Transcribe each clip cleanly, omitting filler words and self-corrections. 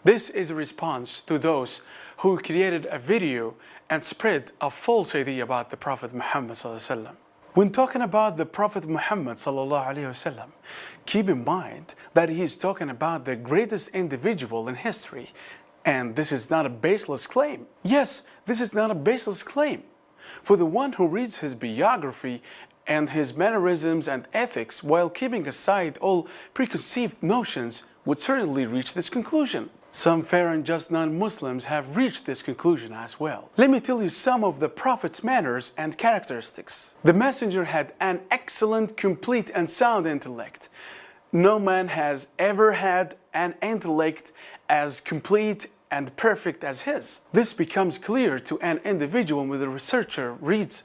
This is a response to those who created a video and spread a false idea about the Prophet Muhammad ﷺ. When talking about the Prophet Muhammad ﷺ, keep in mind that he is talking about the greatest individual in history. And this is not a baseless claim. Yes, this is not a baseless claim. For the one who reads his biography and his mannerisms and ethics while keeping aside all preconceived notions would certainly reach this conclusion. Some fair and just non-Muslims have reached this conclusion as well. Let me tell you some of the Prophet's manners and characteristics. The Messenger had an excellent, complete and sound intellect. No man has ever had an intellect as complete and perfect as his. This becomes clear to an individual when the researcher reads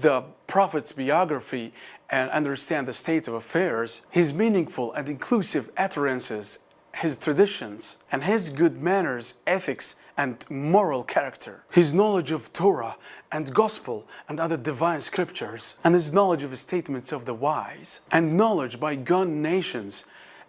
the Prophet's biography and understands the state of affairs, his meaningful and inclusive utterances, his traditions, and his good manners, ethics, and moral character, his knowledge of Torah and Gospel and other divine scriptures, and his knowledge of the statements of the wise, and knowledge by gone nations,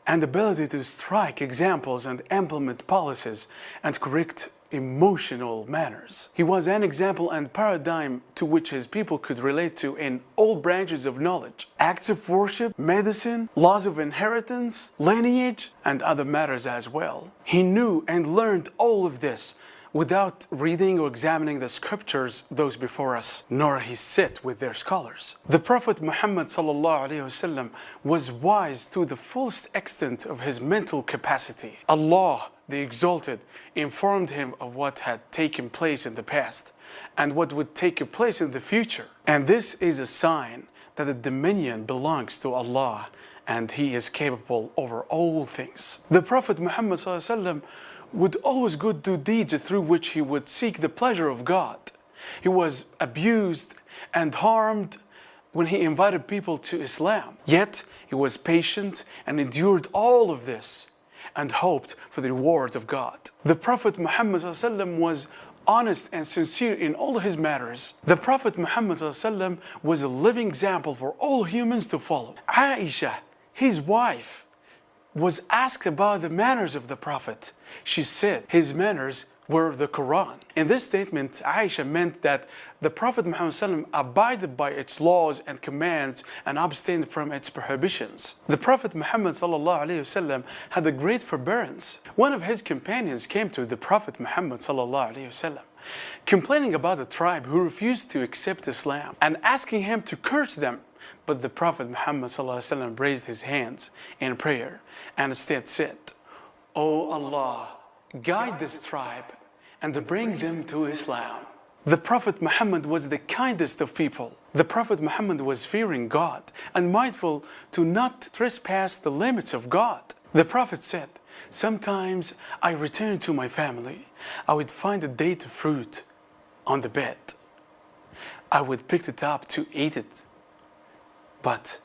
and ability to strike examples and implement policies and correct emotional manners. He was an example and paradigm to which his people could relate to in all branches of knowledge, acts of worship, medicine, laws of inheritance, lineage, and other matters as well. He knew and learned all of this without reading or examining the scriptures, those before us, nor he sit with their scholars. The Prophet Muhammad ﷺ was wise to the fullest extent of his mental capacity. Allah, the Exalted, informed him of what had taken place in the past and what would take place in the future. And this is a sign that the dominion belongs to Allah and He is capable over all things. The Prophet Muhammad ﷺ would always go do deeds through which he would seek the pleasure of God. He was abused and harmed when he invited people to Islam. Yet he was patient and endured all of this and hoped for the reward of God. The Prophet Muhammad ﷺ was honest and sincere in all his matters. The Prophet Muhammad ﷺ was a living example for all humans to follow. Aisha, his wife, was asked about the manners of the Prophet. She said his manners were the Quran. In this statement, Aisha meant that the Prophet Muhammad ﷺ abided by its laws and commands and abstained from its prohibitions. The Prophet Muhammad ﷺ had a great forbearance. One of his companions came to the Prophet Muhammad ﷺ, complaining about a tribe who refused to accept Islam and asking him to curse them. But the Prophet Muhammad ﷺ raised his hands in prayer and instead said, "O Allah, guide this tribe and bring them to Islam." The Prophet Muhammad was the kindest of people. The Prophet Muhammad was fearing God and mindful to not trespass the limits of God. The Prophet said, "Sometimes I return to my family. I would find a date of fruit on the bed. I would pick it up to eat it, but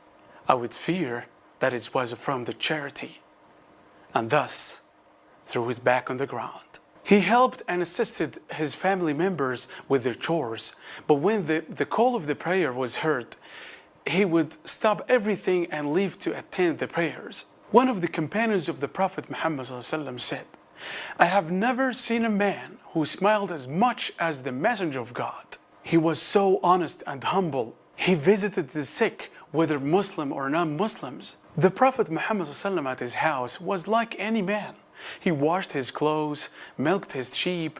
I would fear that it was from the charity, and thus threw it back on the ground." He helped and assisted his family members with their chores, but when the call of the prayer was heard, he would stop everything and leave to attend the prayers. One of the companions of the Prophet Muhammad ﷺ said, "I have never seen a man who smiled as much as the Messenger of God. He was so honest and humble. He visited the sick, whether Muslim or non-Muslims. The Prophet Muhammad ﷺ at his house was like any man. He washed his clothes, milked his sheep,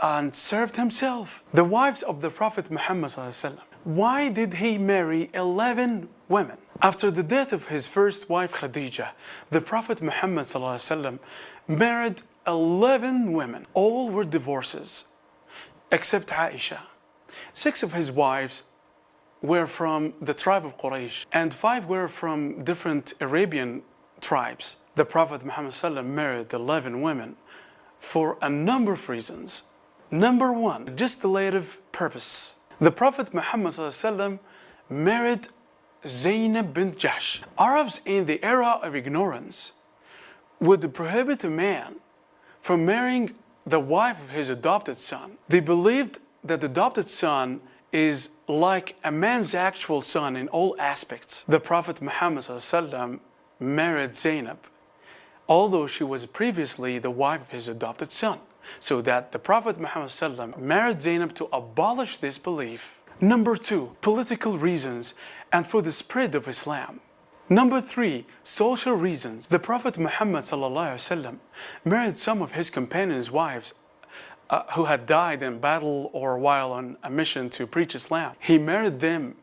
and served himself." The wives of the Prophet Muhammad ﷺ, why did he marry 11 women? After the death of his first wife Khadija, the Prophet Muhammad ﷺ married 11 women. All were divorces, except Aisha. 6 of his wives were from the tribe of Quraysh, and 5 were from different Arabian tribes. The Prophet Muhammad ﷺ married 11 women for a number of reasons. Number 1, legislative purpose. The Prophet Muhammad ﷺ married Zainab bint Jahsh. Arabs in the era of ignorance would prohibit a man from marrying the wife of his adopted son. They believed that the adopted son is like a man's actual son in all aspects. The Prophet Muhammad ﷺ married Zainab although she was previously the wife of his adopted son, so that the Prophet Muhammad ﷺ married Zainab to abolish this belief. Number 2, political reasons and for the spread of Islam. Number 3, social reasons. The Prophet Muhammad ﷺ married some of his companions' wives who had died in battle or while on a mission to preach Islam. He married them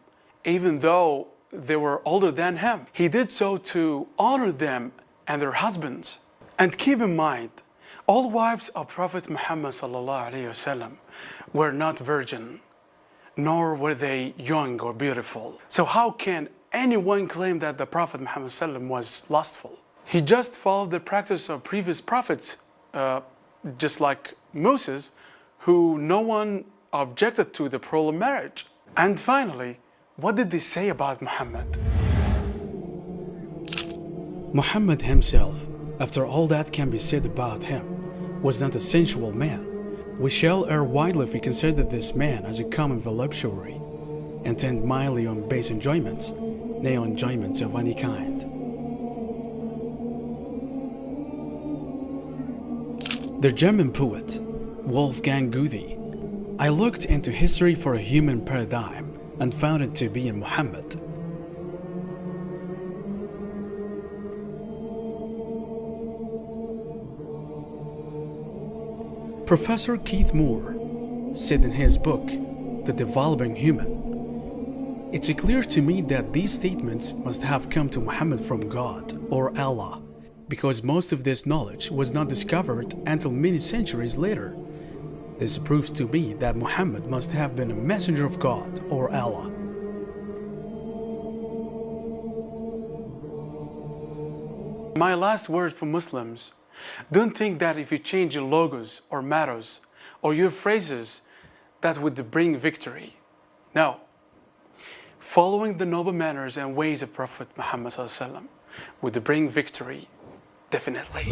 even though they were older than him. He did so to honor them and their husbands. And keep in mind, all wives of Prophet Muhammad ﷺ were not virgin, nor were they young or beautiful. So how can anyone claim that the Prophet Muhammad ﷺ was lustful? He just followed the practice of previous prophets, just like Moses, who no one objected to the plural marriage. And finally, what did they say about Muhammad? Muhammad himself, after all that can be said about him, was not a sensual man. We shall err widely if we consider this man as a common voluptuary, intent mildly on base enjoyments, nay on enjoyments of any kind. The German poet, Wolfgang Goethe, I looked into history for a human paradigm and found it to be in Muhammad. Professor Keith Moore said in his book, The Developing Human, "It's clear to me that these statements must have come to Muhammad from God or Allah, because most of this knowledge was not discovered until many centuries later. This proves to me that Muhammad must have been a messenger of God or Allah." My last word for Muslims: don't think that if you change your logos or mottos or your phrases, that would bring victory. No. Following the noble manners and ways of Prophet Muhammad ﷺ would bring victory, definitely.